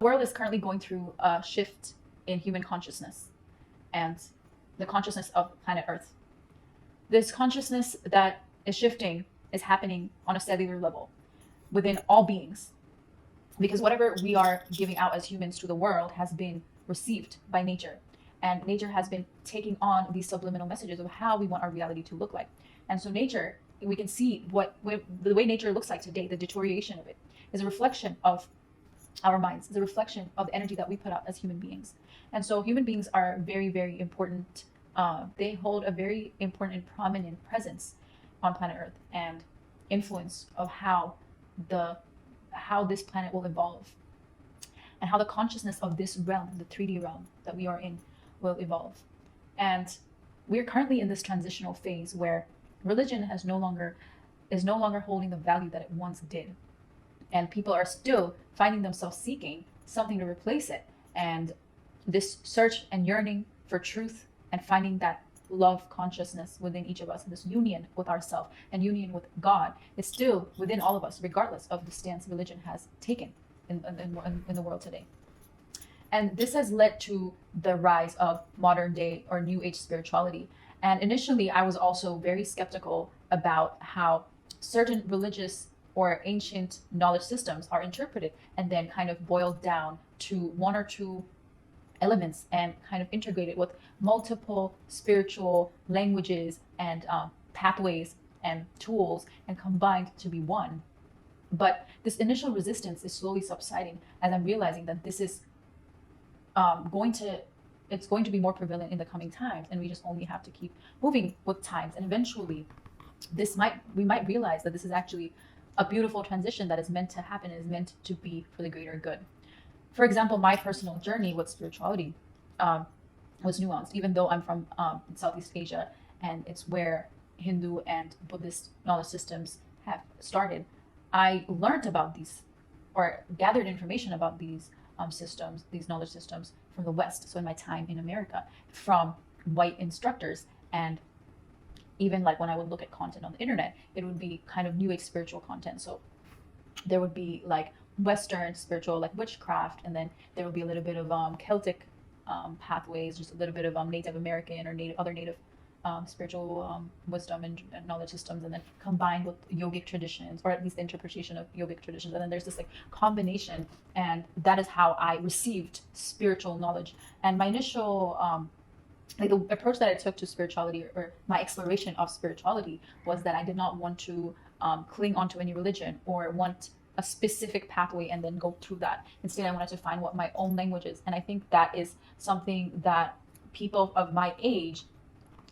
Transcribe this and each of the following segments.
The world is currently going through a shift in human consciousness and the consciousness of planet Earth. This consciousness that is shifting is happening on a cellular level within all beings, because whatever we are giving out as humans to the world has been received by nature, and nature has been taking on these subliminal messages of how we want our reality to look like. And so nature, we can see the way nature looks like today, the deterioration of it is a reflection of our minds, is a reflection of the energy that we put out as human beings. And so human beings are very, very important. They hold a very important and prominent presence on planet Earth and influence of how this planet will evolve and how the consciousness of this realm, the 3D realm that we are in, will evolve. And we're currently in this transitional phase where religion is no longer holding the value that it once did. And people are still finding themselves seeking something to replace it. And this search and yearning for truth and finding that love consciousness within each of us, this union with ourselves and union with God, is still within all of us, regardless of the stance religion has taken in the world today. And this has led to the rise of modern day or new age spirituality. And initially, I was also very skeptical about how certain religious or ancient knowledge systems are interpreted and then kind of boiled down to one or two elements and kind of integrated with multiple spiritual languages and pathways and tools and combined to be one. But this initial resistance is slowly subsiding as I'm realizing that this is going to be more prevalent in the coming times, and we just only have to keep moving with times, and eventually we might realize that this is actually a beautiful transition that is meant to happen and is meant to be for the greater good. For example, my personal journey with spirituality was nuanced, even though I'm from Southeast Asia and it's where Hindu and Buddhist knowledge systems have started. I learned about these or gathered information about these systems, these knowledge systems from the West. So in my time in America, from white instructors, and even like when I would look at content on the internet, it would be kind of new age spiritual content. So there would be like Western spiritual, like witchcraft, and then there would be a little bit of Celtic pathways, just a little bit of Native American or other native spiritual wisdom and knowledge systems, and then combined with yogic traditions, or at least the interpretation of yogic traditions. And then there's this like combination, and that is how I received spiritual knowledge. And my initial like the approach that I took to spirituality, or my exploration of spirituality, was that I did not want to cling onto any religion or want a specific pathway and then go through that. Instead, I wanted to find what my own language is. And I think that is something that people of my age,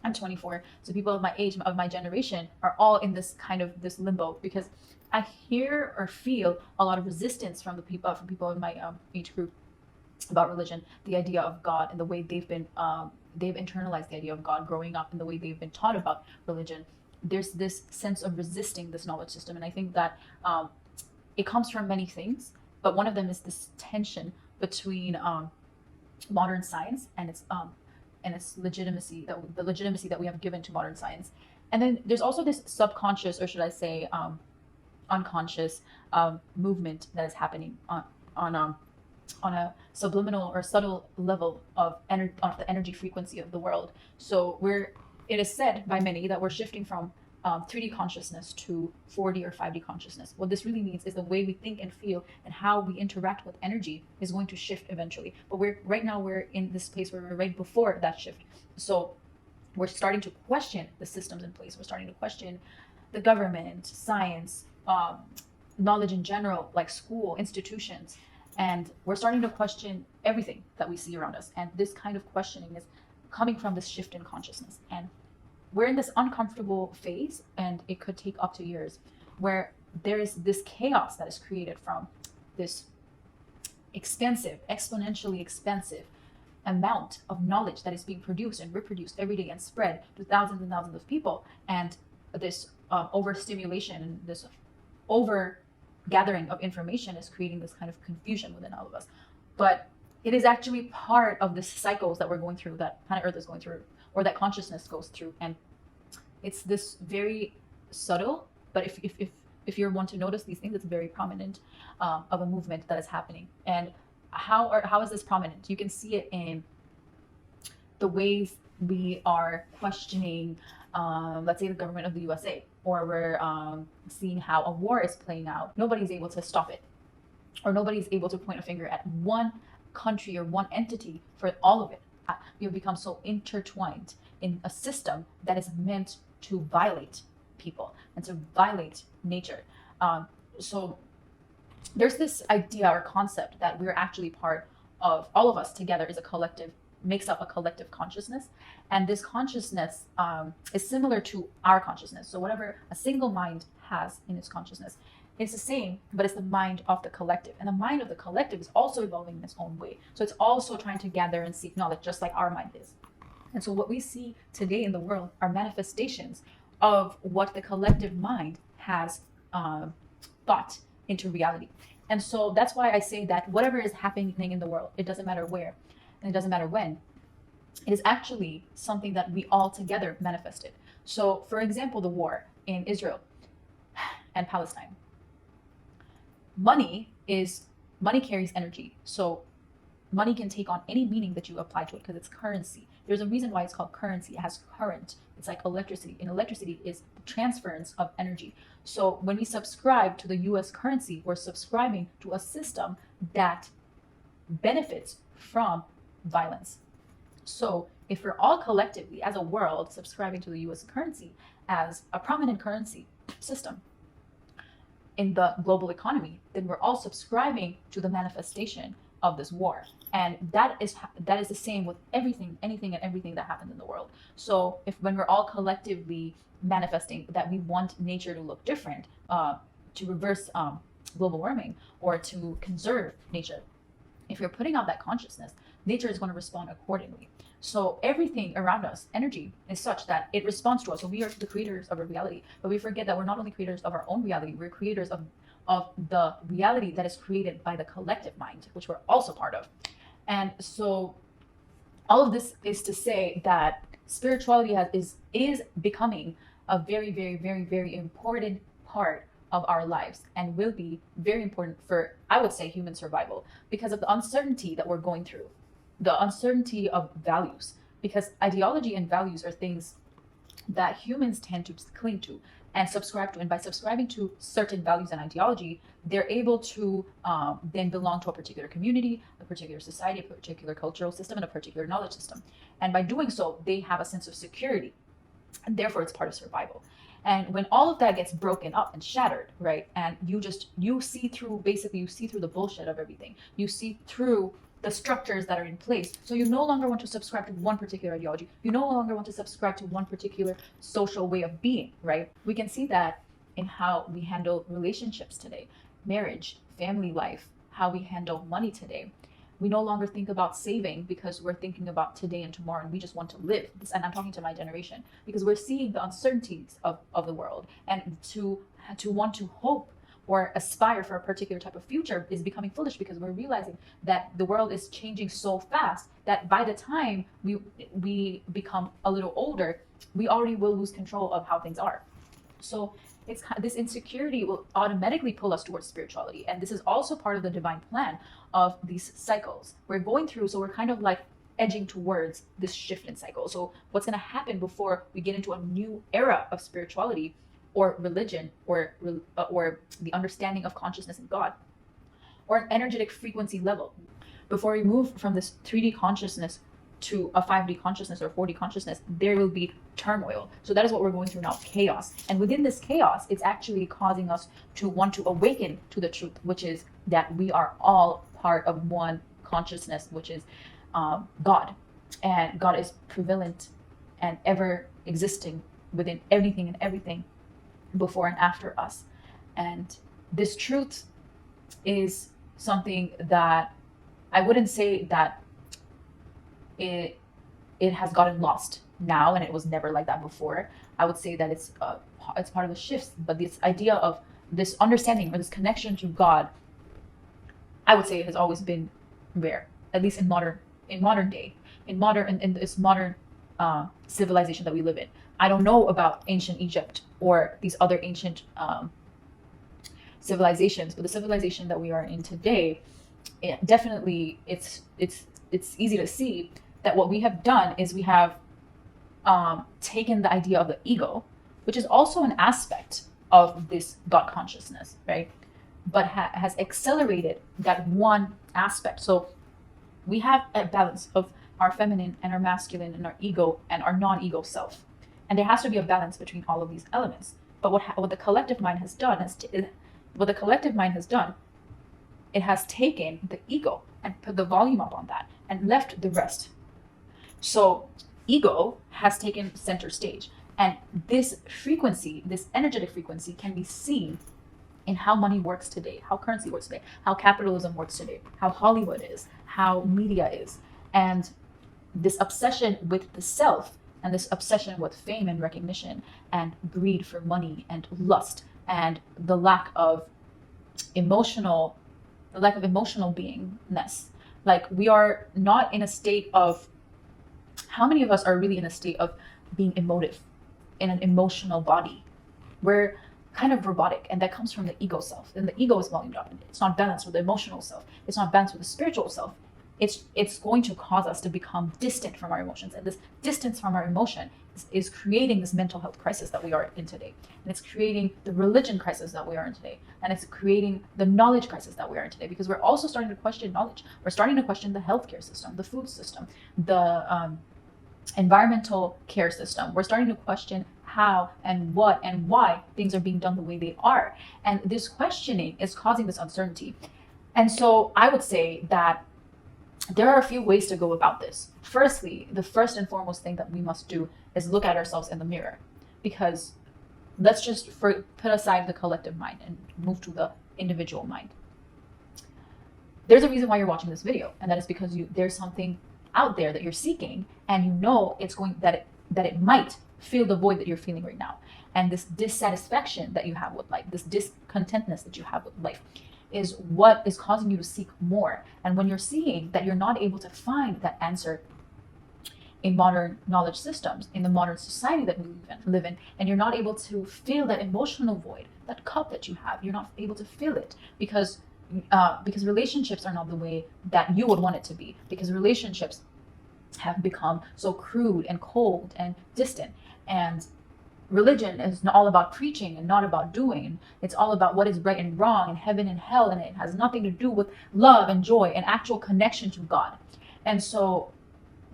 I'm 24, so people of my age, of my generation, are all in this kind of this limbo, because I hear or feel a lot of resistance from people in my age group about religion, the idea of God, and the way they've internalized the idea of God growing up, and the way they've been taught about religion. There's this sense of resisting this knowledge system, and I think that it comes from many things, but one of them is this tension between modern science and its legitimacy, the legitimacy that we have given to modern science. And then there's also this subconscious, or should I say unconscious movement that is happening on a subliminal or subtle level of the energy frequency of the world. So it is said by many that we're shifting from 3D consciousness to 4D or 5D consciousness. What this really means is the way we think and feel and how we interact with energy is going to shift eventually. But right now we're in this place where we're right before that shift. So we're starting to question the systems in place. We're starting to question the government, science, knowledge in general, like school, institutions. And we're starting to question everything that we see around us. And this kind of questioning is coming from this shift in consciousness. And we're in this uncomfortable phase, and it could take up to years, where there is this chaos that is created from this exponentially expensive amount of knowledge that is being produced and reproduced every day and spread to thousands and thousands of people. And this overstimulation and this over gathering of information is creating this kind of confusion within all of us. But it is actually part of the cycles that we're going through, that planet Earth is going through, or that consciousness goes through. And it's this very subtle, but if you're one to notice these things, it's very prominent of a movement that is happening. And how is this prominent? You can see it in the ways we are questioning, let's say, the government of the USA, or we're seeing how a war is playing out. Nobody's able to stop it, or nobody's able to point a finger at one country or one entity for all of it. We have become so intertwined in a system that is meant to violate people and to violate nature. So there's this idea or concept that we're actually part of, all of us together is a collective, makes up a collective consciousness. And this consciousness is similar to our consciousness. So whatever a single mind has in its consciousness, it's the same, but it's the mind of the collective. And the mind of the collective is also evolving in its own way. So it's also trying to gather and seek knowledge, just like our mind is. And so what we see today in the world are manifestations of what the collective mind has thought into reality. And so that's why I say that whatever is happening in the world, it doesn't matter where, and it doesn't matter when, it is actually something that we all together manifested. So, for example, the war in Israel and Palestine. Money carries energy. So money can take on any meaning that you apply to it because it's currency. There's a reason why it's called currency. It has current. It's like electricity. And electricity is the transference of energy. So when we subscribe to the US currency, we're subscribing to a system that benefits from violence. So if we're all collectively, as a world, subscribing to the US currency as a prominent currency system in the global economy, then we're all subscribing to the manifestation of this war. And that is the same with anything and everything that happens in the world. So when we're all collectively manifesting that we want nature to look different, to reverse global warming, or to conserve nature, if you're putting out that consciousness, nature is going to respond accordingly. So everything around us, energy, is such that it responds to us. So we are the creators of our reality. But we forget that we're not only creators of our own reality, we're creators of the reality that is created by the collective mind, which we're also part of. And so all of this is to say that spirituality is becoming a very, very, very, very important part of our lives, and will be very important for, I would say, human survival, because of the uncertainty that we're going through, the uncertainty of values, because ideology and values are things that humans tend to cling to and subscribe to. And by subscribing to certain values and ideology, they're able to then belong to a particular community, a particular society, a particular cultural system, and a particular knowledge system. And by doing so, they have a sense of security, and therefore it's part of survival. And when all of that gets broken up and shattered, right, and you see through the bullshit of everything. You see through the structures that are in place. So you no longer want to subscribe to one particular ideology. You no longer want to subscribe to one particular social way of being, right? We can see that in how we handle relationships today, marriage, family life, how we handle money today. We no longer think about saving because we're thinking about today and tomorrow, and we just want to live. And I'm talking to my generation, because we're seeing the uncertainties of the world, and to want to hope or aspire for a particular type of future is becoming foolish, because we're realizing that the world is changing so fast that by the time we become a little older, we already will lose control of how things are. So this insecurity will automatically pull us towards spirituality. And this is also part of the divine plan of these cycles we're going through. So we're kind of like edging towards this shift in cycle. So what's going to happen before we get into a new era of spirituality or religion, or the understanding of consciousness and God, or an energetic frequency level, before we move from this 3D consciousness to a 5D consciousness or 4D consciousness, there will be turmoil. So that is what we're going through now, chaos. And within this chaos, it's actually causing us to want to awaken to the truth, which is that we are all part of one consciousness, which is God. And God is prevalent and ever existing within anything and everything, before and after us. And this truth is something that I wouldn't say that it has gotten lost now, and it was never like that before. I would say that it's part of the shifts, but this idea of this understanding or this connection to God, I would say, has always been rare, at least in modern day, in this modern civilization that we live in. I don't know about ancient Egypt or these other ancient civilizations, but the civilization that we are in today, definitely it's easy to see that what we have done is we have taken the idea of the ego, which is also an aspect of this God consciousness, right? But has accelerated that one aspect. So we have a balance of our feminine and our masculine and our ego and our non-ego self, and there has to be a balance between all of these elements. But what the collective mind has done it has taken the ego and put the volume up on that and left the rest. So ego has taken center stage, and this frequency, this energetic frequency, can be seen in how money works today, how currency works today, how capitalism works today, how Hollywood is, how media is. And this obsession with the self and this obsession with fame and recognition and greed for money and lust and the lack of emotional beingness. Like, we are not in a state of, how many of us are really in a state of being emotive in an emotional body? We're kind of robotic, and that comes from the ego self, and the ego is volume dominant. It's not balanced with the emotional self, it's not balanced with the spiritual self. It's going to cause us to become distant from our emotions, and this distance from our emotion is creating this mental health crisis that we are in today, and it's creating the religion crisis that we are in today, and it's creating the knowledge crisis that we are in today, because we're also starting to question knowledge. We're starting to question the healthcare system, the food system, the environmental care system. We're starting to question how and what and why things are being done the way they are, and this questioning is causing this uncertainty. And so I would say that there are a few ways to go about this. Firstly, the first and foremost thing that we must do is look at ourselves in the mirror, because let's just put aside the collective mind and move to the individual mind. There's a reason why you're watching this video, and that is because there's something out there that you're seeking, and you know it might fill the void that you're feeling right now, and this dissatisfaction that you have with life, this discontentness that you have with life, is what is causing you to seek more. And when you're seeing that you're not able to find that answer in modern knowledge systems, in the modern society that we live in, and you're not able to fill that emotional void, that cup that you have, you're not able to fill it because relationships are not the way that you would want it to be, because relationships have become so crude and cold and distant. And religion is all about preaching and not about doing. It's all about what is right and wrong and heaven and hell, and it has nothing to do with love and joy and actual connection to God. And so,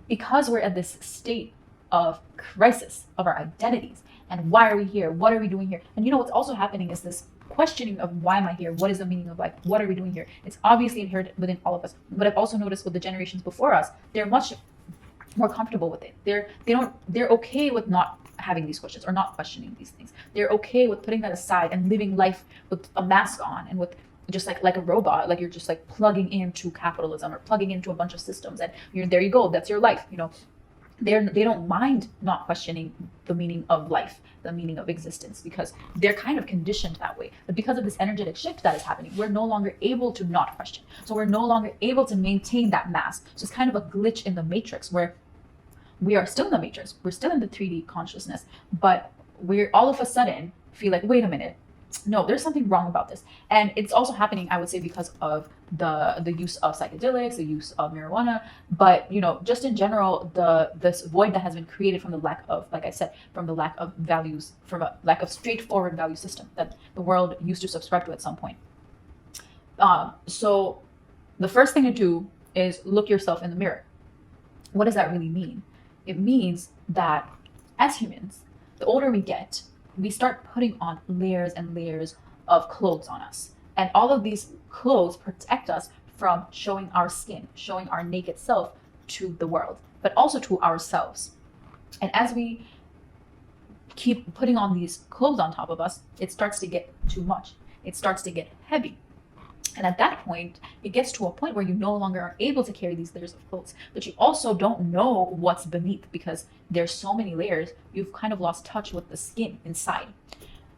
because we're at this state of crisis of our identities, and why are we here? What are we doing here? And what's also happening is this questioning of, why am I here? What is the meaning of life? What are we doing here? It's obviously inherent within all of us. But I've also noticed with the generations before us, they're much more comfortable with it. They're okay with not having these questions or not questioning these things. They're okay with putting that aside and living life with a mask on and with just like a robot, like you're just like plugging into capitalism or plugging into a bunch of systems, and there you go, that's your life. They don't mind not questioning the meaning of life, the meaning of existence, because they're kind of conditioned that way. But because of this energetic shift that is happening, we're no longer able to not question. So we're no longer able to maintain that mask. So it's kind of a glitch in the matrix, where we are still in the matrix, we're still in the 3D consciousness, but we're all of a sudden feel like, wait a minute, no, there's something wrong about this. And it's also happening, I would say, because of the use of psychedelics, the use of marijuana, but just in general, this void that has been created from the lack of, like I said, from the lack of values, from a lack of straightforward value system that the world used to subscribe to at some point. So the first thing to do is look yourself in the mirror. What does that really mean? It means that as humans, the older we get, we start putting on layers and layers of clothes on us. And all of these clothes protect us from showing our skin, showing our naked self to the world, but also to ourselves. And as we keep putting on these clothes on top of us, it starts to get too much. It starts to get heavy. And at that point, it gets to a point where you no longer are able to carry these layers of clothes, but you also don't know what's beneath, because there's so many layers, you've kind of lost touch with the skin inside.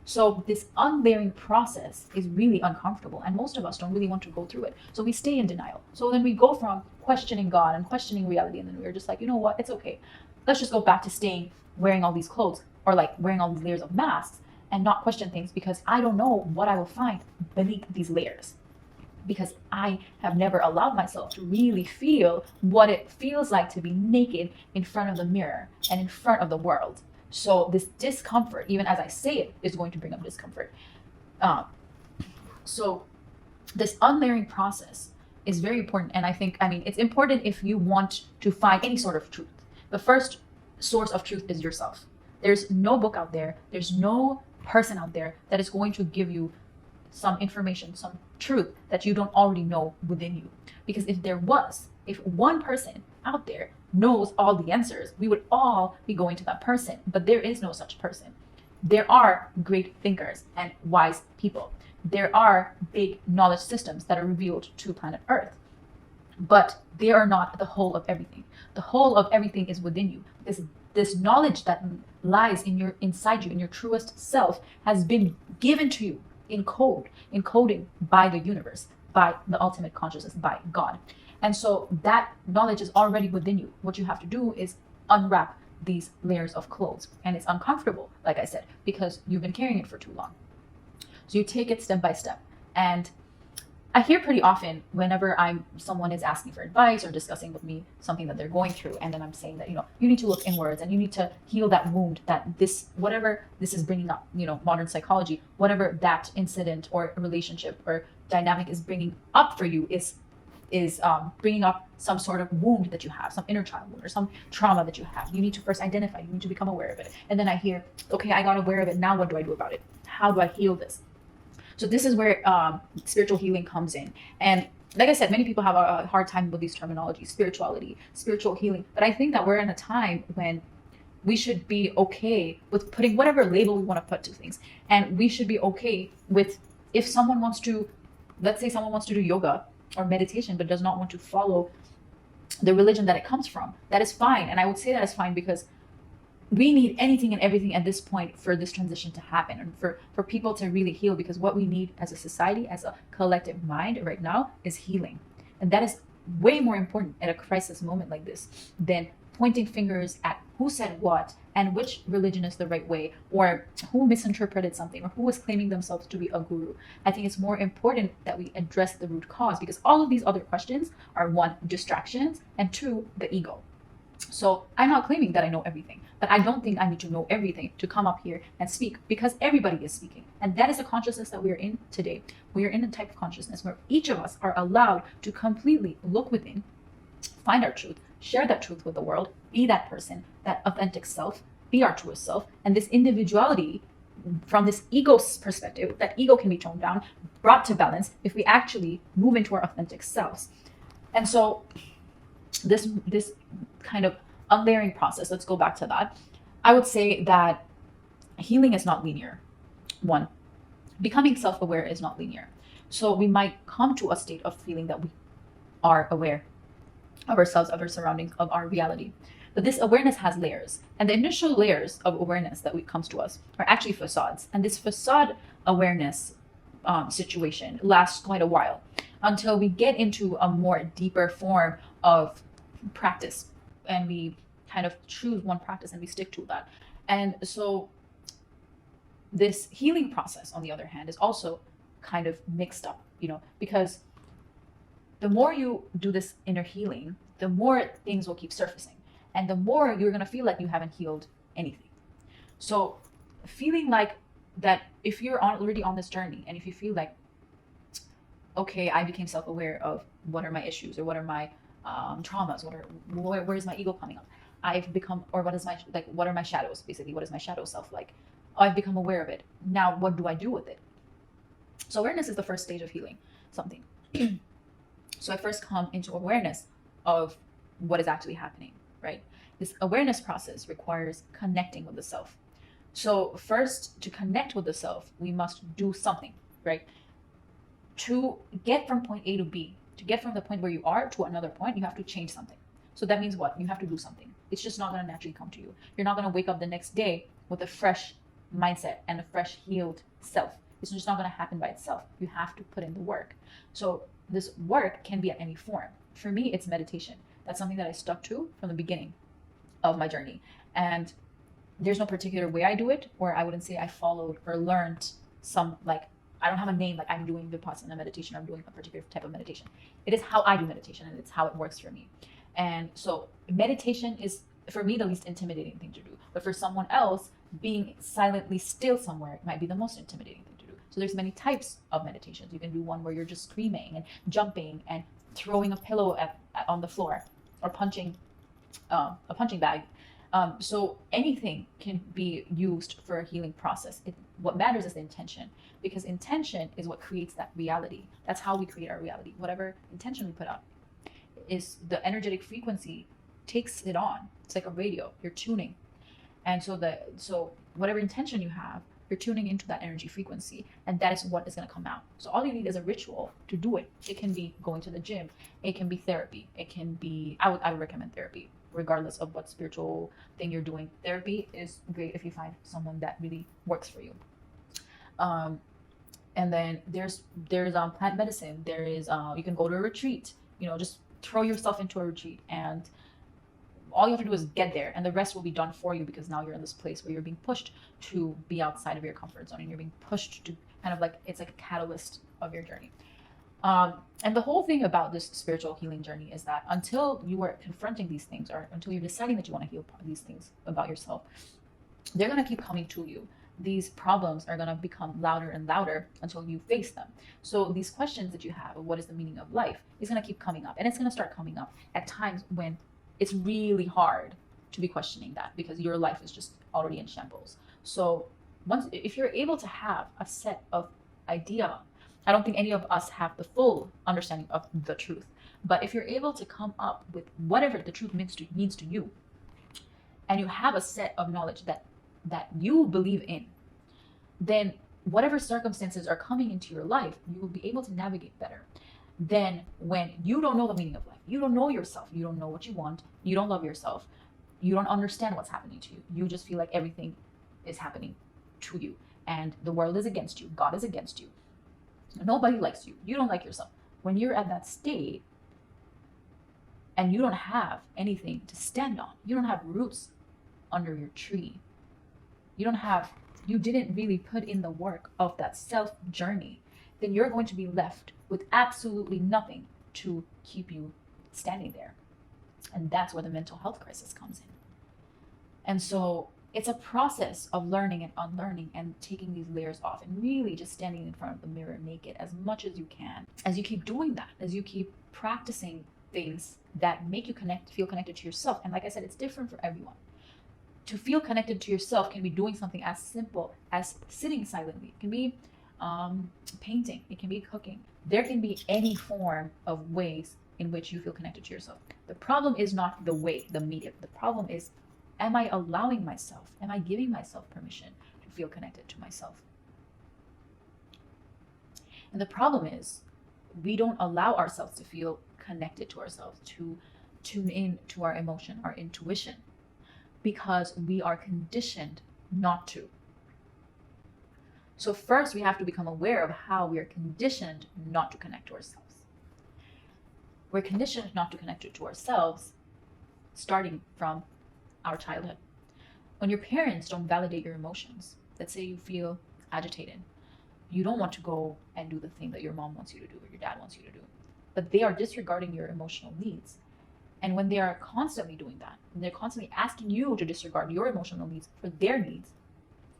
So this unlayering process is really uncomfortable, and most of us don't really want to go through it. So we stay in denial. So then we go from questioning God and questioning reality, and then we're just like, you know what, it's okay. Let's just go back to wearing all these clothes, or like wearing all these layers of masks, and not question things, because I don't know what I will find beneath these layers. because I have never allowed myself to really feel what it feels like to be naked in front of the mirror and in front of the world. So this discomfort, even as I say it, is going to bring up discomfort. So this unlayering process is very important. And I mean, it's important if you want to find any sort of truth. The first source of truth is yourself. There's no book out there, there's no person out there that is going to give you some information, some truth that you don't already know within you. Because if one person out there knows all the answers, we would all be going to that person. But there is no such person. There are great thinkers and wise people. There are big knowledge systems that are revealed to planet Earth. But they are not the whole of everything. The whole of everything is within you. This knowledge that lies inside you, in your truest self, has been given to you in encoding by the universe, by the ultimate consciousness, by God. And so that knowledge is already within you. What you have to do is unwrap these layers of clothes. And it's uncomfortable, like I said, because you've been carrying it for too long. So you take it step by step. And I hear pretty often whenever someone is asking for advice or discussing with me something that they're going through, and then I'm saying that, you need to look inwards and you need to heal that wound that whatever this is bringing up, modern psychology, whatever that incident or relationship or dynamic is bringing up for you is bringing up some sort of wound that you have, some inner child wound or some trauma that you have. You need to first identify, you need to become aware of it. And then I hear, okay, I got aware of it. Now what do I do about it? How do I heal this? So this is where spiritual healing comes in. And like I said, many people have a hard time with these terminologies, spirituality, spiritual healing. But I think that we're in a time when we should be okay with putting whatever label we want to put to things. And we should be okay with, if someone wants to, let's say someone wants to do yoga or meditation, but does not want to follow the religion that it comes from, that is fine. And I would say that is fine, because we need anything and everything at this point for this transition to happen and for people to really heal, because what we need as a society, as a collective mind right now, is healing. And that is way more important at a crisis moment like this than pointing fingers at who said what and which religion is the right way, or who misinterpreted something, or who was claiming themselves to be a guru. I think it's more important that we address the root cause, because all of these other questions are, one, distractions, and two, the ego. So I'm not claiming that I know everything, but I don't think I need to know everything to come up here and speak, because everybody is speaking. And that is the consciousness that we're in today. We are in a type of consciousness where each of us are allowed to completely look within, find our truth, share that truth with the world, be that person, that authentic self, be our truest self. And this individuality, from this ego's perspective, that ego can be toned down, brought to balance if we actually move into our authentic selves. And so this kind of unlayering process, let's go back to that. I would say that healing is not linear. One, becoming self-aware is not linear. So we might come to a state of feeling that we are aware of ourselves, of our surroundings, of our reality. But this awareness has layers. And the initial layers of awareness that comes to us are actually facades. And this facade awareness situation lasts quite a while until we get into a more deeper form of practice, and we kind of choose one practice and we stick to that. And so this healing process, on the other hand, is also kind of mixed up, because the more you do this inner healing, the more things will keep surfacing, and the more you're going to feel like you haven't healed anything. So feeling like that, if you're already on this journey, and if you feel like, okay, I became self-aware of what are my issues, or what are my traumas, where is my ego coming up, I've become, or what are my shadows, basically, what is my shadow self like? I've become aware of it. Now what do I do with it? So awareness is the first stage of healing something. So I first come into awareness of what is actually happening, right? This awareness process requires connecting with the self. So first, to connect with the self, we must do something, right? To get from point A to B, to get from the point where you are to another point, you have to change something. So that means what? You have to do something. It's just not going to naturally come to you. You're not going to wake up the next day with a fresh mindset and a fresh healed self. It's just not going to happen by itself. You have to put in the work. So this work can be at any form. For me, it's meditation. That's something that I stuck to from the beginning of my journey. And there's no particular way I do it, or I wouldn't say I followed or learned some I don't have a name like I'm doing Vipassana meditation, or I'm doing a particular type of meditation. It is how I do meditation, and it's how it works for me. And so meditation is, for me, the least intimidating thing to do. But for someone else, being silently still somewhere might be the most intimidating thing to do. So there's many types of meditations. You can do one where you're just screaming and jumping and throwing a pillow on the floor, or punching a punching bag. So anything can be used for a healing process. What matters is the intention, because intention is what creates that reality. That's how we create our reality. Whatever intention we put out, is the energetic frequency takes it on. It's like a radio. You're tuning, and so whatever intention you have, you're tuning into that energy frequency, and that is what is going to come out. So all you need is a ritual to do it. It can be going to the gym. It can be therapy. It can be, I would recommend therapy, regardless of what spiritual thing you're doing. Therapy is great if you find someone that really works for you. And then there's plant medicine. There is you can go to a retreat. Just throw yourself into a retreat, and all you have to do is get there, and the rest will be done for you, because now you're in this place where you're being pushed to be outside of your comfort zone, and you're being pushed to kind of like, it's like a catalyst of your journey. And the whole thing about this spiritual healing journey is that until you are confronting these things, or until you're deciding that you want to heal these things about yourself, they're going to keep coming to you. These problems are going to become louder and louder until you face them. So these questions that you have of what is the meaning of life is going to keep coming up, and it's going to start coming up at times when it's really hard to be questioning that, because your life is just already in shambles. So if you're able to have a set of idea, I don't think any of us have the full understanding of the truth, but if you're able to come up with whatever the truth means to you, and you have a set of knowledge that you believe in, then whatever circumstances are coming into your life, you will be able to navigate better than when you don't know the meaning of life. You don't know yourself. You don't know what you want. You don't love yourself. You don't understand what's happening to you. You just feel like everything is happening to you, and the world is against you. God is against you. Nobody likes you. You don't like yourself. When you're at that state and you don't have anything to stand on, you don't have roots under your tree, you didn't really put in the work of that self journey, then you're going to be left with absolutely nothing to keep you standing there. And that's where the mental health crisis comes in. And so it's a process of learning and unlearning and taking these layers off, and really just standing in front of the mirror naked as much as you can. As you keep doing that, as you keep practicing things that make you feel connected to yourself. And like I said, it's different for everyone. To feel connected to yourself can be doing something as simple as sitting silently. It can be painting. It can be cooking. There can be any form of ways in which you feel connected to yourself. The problem is not the way, the medium. The problem is, am I allowing myself? Am I giving myself permission to feel connected to myself? And the problem is, we don't allow ourselves to feel connected to ourselves, to tune in to our emotion, our intuition, because we are conditioned not to. So first, we have to become aware of how we are conditioned not to connect to ourselves. We're conditioned not to connect to ourselves starting from our childhood. When your parents don't validate your emotions, let's say you feel agitated, you don't want to go and do the thing that your mom wants you to do or your dad wants you to do, but they are disregarding your emotional needs. And when they are constantly doing that, and they're constantly asking you to disregard your emotional needs for their needs,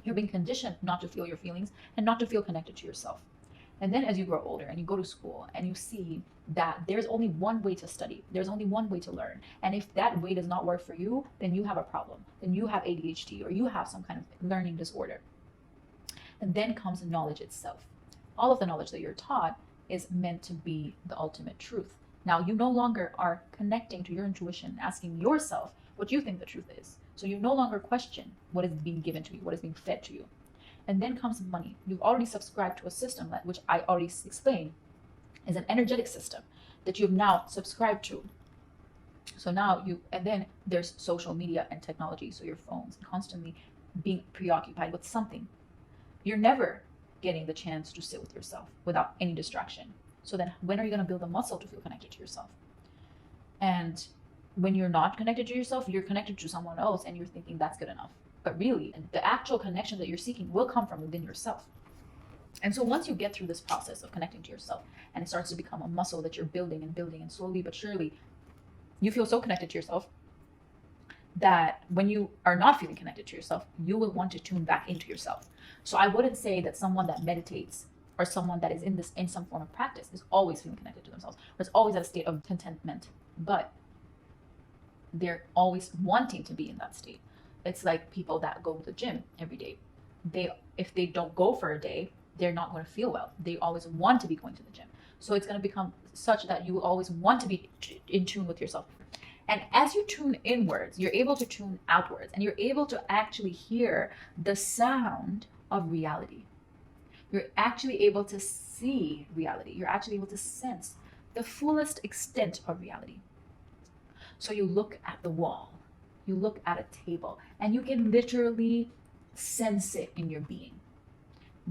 you're being conditioned not to feel your feelings and not to feel connected to yourself. And then as you grow older and you go to school and you see that there's only one way to study, there's only one way to learn, and if that way does not work for you, then you have a problem, then you have ADHD, or you have some kind of learning disorder. And then comes knowledge itself. All of the knowledge that you're taught is meant to be the ultimate truth. Now you no longer are connecting to your intuition, asking yourself what you think the truth is. So you no longer question what is being given to you, what is being fed to you. And then comes money. You've already subscribed to a system which I already explained is an energetic system that you've now subscribed to. So now and then there's social media and technology. So your phones constantly being preoccupied with something. You're never getting the chance to sit with yourself without any distraction. So then when are you going to build a muscle to feel connected to yourself? And when you're not connected to yourself, you're connected to someone else and you're thinking that's good enough. But really, the actual connection that you're seeking will come from within yourself. And so once you get through this process of connecting to yourself, and it starts to become a muscle that you're building and building, and slowly but surely you feel so connected to yourself that when you are not feeling connected to yourself, you will want to tune back into yourself. So I wouldn't say that someone that meditates or someone that is in some form of practice is always feeling connected to themselves, or is always at a state of contentment, but they're always wanting to be in that state. It's like people that go to the gym every day. If they don't go for a day, they're not going to feel well. They always want to be going to the gym. So it's going to become such that you will always want to be in tune with yourself. And as you tune inwards, you're able to tune outwards, and you're able to actually hear the sound of reality. You're actually able to see reality. You're actually able to sense the fullest extent of reality. So you look at the wall, you look at a table, and you can literally sense it in your being.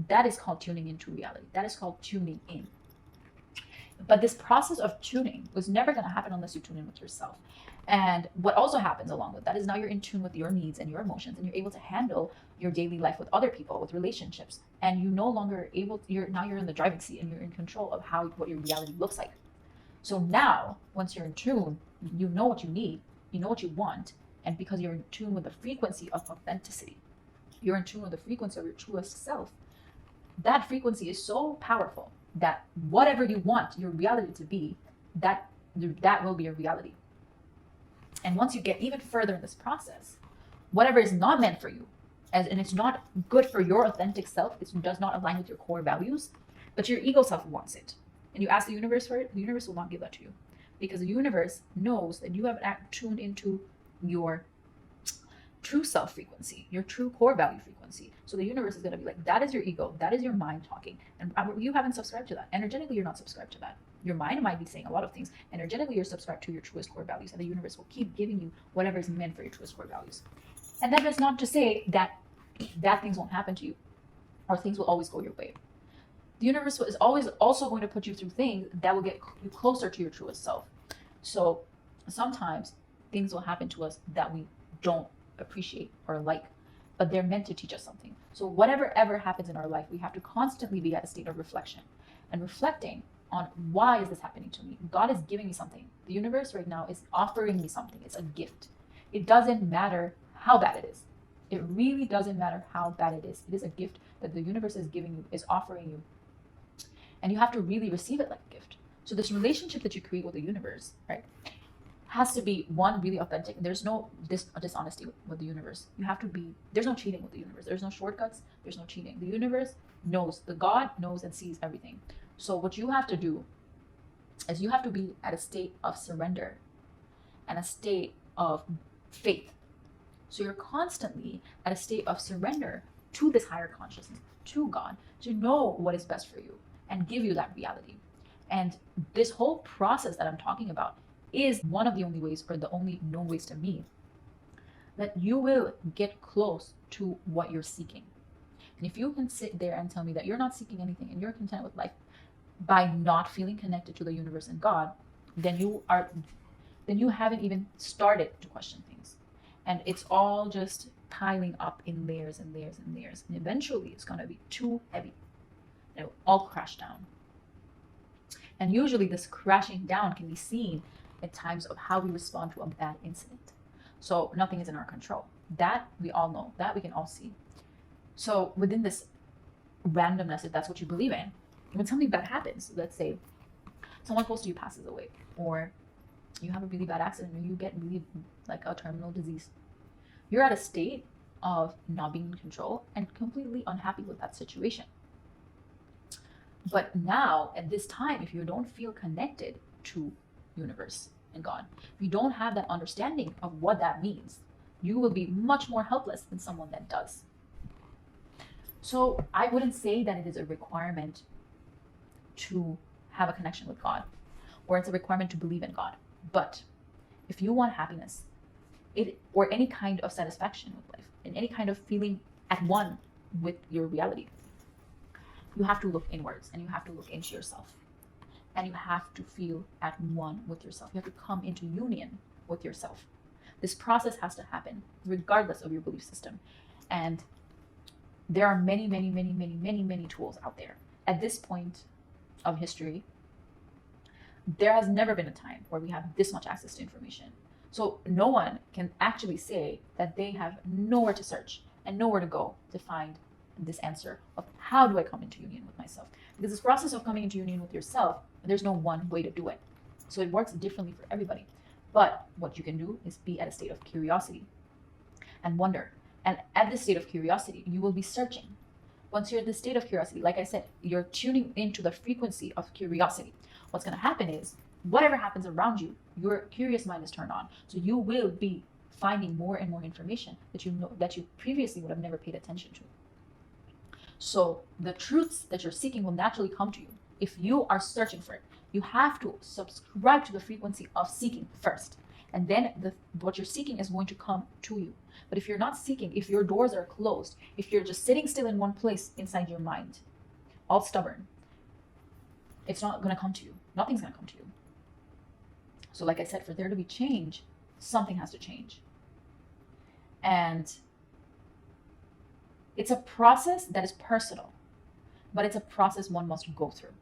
That is called tuning into reality. That is called tuning in. But this process of tuning was never going to happen unless you tune in with yourself. And what also happens along with that is now you're in tune with your needs and your emotions, and you're able to handle your daily life with other people, with relationships. And you no longer able, you're in the driving seat, and you're in control of what your reality looks like. So now, once you're in tune, you know what you need, you know what you want, and because you're in tune with the frequency of authenticity, you're in tune with the frequency of your truest self. That frequency is so powerful that whatever you want your reality to be, that will be your reality. And once you get even further in this process, whatever is not meant for you, and it's not good for your authentic self, it does not align with your core values, but your ego self wants it, and you ask the universe for it, the universe will not give that to you, because the universe knows that you haven't tuned into your true self frequency, your true core value frequency. So the universe is going to be like, that is your ego, that is your mind talking, and you haven't subscribed to that. Energetically, you're not subscribed to that. Your mind might be saying a lot of things. Energetically, you're subscribed to your truest core values, and the universe will keep giving you whatever is meant for your truest core values. And that is not to say that bad things won't happen to you, or things will always go your way. The universe is always also going to put you through things that will get you closer to your truest self. So sometimes things will happen to us that we don't appreciate or like, but they're meant to teach us something. So whatever ever happens in our life, we have to constantly be at a state of reflection and reflecting on, why is this happening to me? God is giving me something. The universe right now is offering me something. It's a gift. It doesn't matter how bad it is. It really doesn't matter how bad it is. It is a gift that the universe is giving you, is offering you. And you have to really receive it like a gift. So this relationship that you create with the universe, right, has to be, one, really authentic. There's no dishonesty with the universe. You have to be, there's no cheating with the universe. There's no shortcuts. There's no cheating. The universe knows, the God knows and sees everything. So what you have to do is you have to be at a state of surrender and a state of faith. So you're constantly at a state of surrender to this higher consciousness, to God, to know what is best for you and give you that reality. And this whole process that I'm talking about is one of the only ways, or the only known ways to me, that you will get close to what you're seeking. And if you can sit there and tell me that you're not seeking anything and you're content with life by not feeling connected to the universe and God, then you haven't even started to question things. And it's all just piling up in layers and layers and layers. And eventually it's going to be too heavy. And it will all crash down. And usually this crashing down can be seen in times of how we respond to a bad incident. So nothing is in our control. That we all know. That we can all see. So within this randomness, if that's what you believe in, when something bad happens, let's say someone close to you passes away, or you have a really bad accident, or you get really like a terminal disease, you're at a state of not being in control and completely unhappy with that situation. But now at this time, if you don't feel connected to universe and God, if you don't have that understanding of what that means, you will be much more helpless than someone that does. So I wouldn't say that it is a requirement to have a connection with God, or it's a requirement to believe in God. But if you want happiness, or any kind of satisfaction with life, and any kind of feeling at one with your reality, you have to look inwards, and you have to look into yourself, and you have to feel at one with yourself. You have to come into union with yourself. This process has to happen regardless of your belief system. And there are many, many, many, many, many, many tools out there. At this point of history, there has never been a time where we have this much access to information. So no one can actually say that they have nowhere to search and nowhere to go to find this answer of how do I come into union with myself. Because this process of coming into union with yourself, there's no one way to do it. So it works differently for everybody. But what you can do is be at a state of curiosity and wonder. And at this state of curiosity, you will be searching. Once you're in this state of curiosity, like I said, you're tuning into the frequency of curiosity. What's going to happen is whatever happens around you, your curious mind is turned on. So you will be finding more and more information that you previously would have never paid attention to. So the truths that you're seeking will naturally come to you if you are searching for it. You have to subscribe to the frequency of seeking first, and then what you're seeking is going to come to you. But if you're not seeking, if your doors are closed, if you're just sitting still in one place inside your mind, all stubborn, it's not going to come to you. Nothing's going to come to you. So like I said, for there to be change, something has to change. And it's a process that is personal, but it's a process one must go through.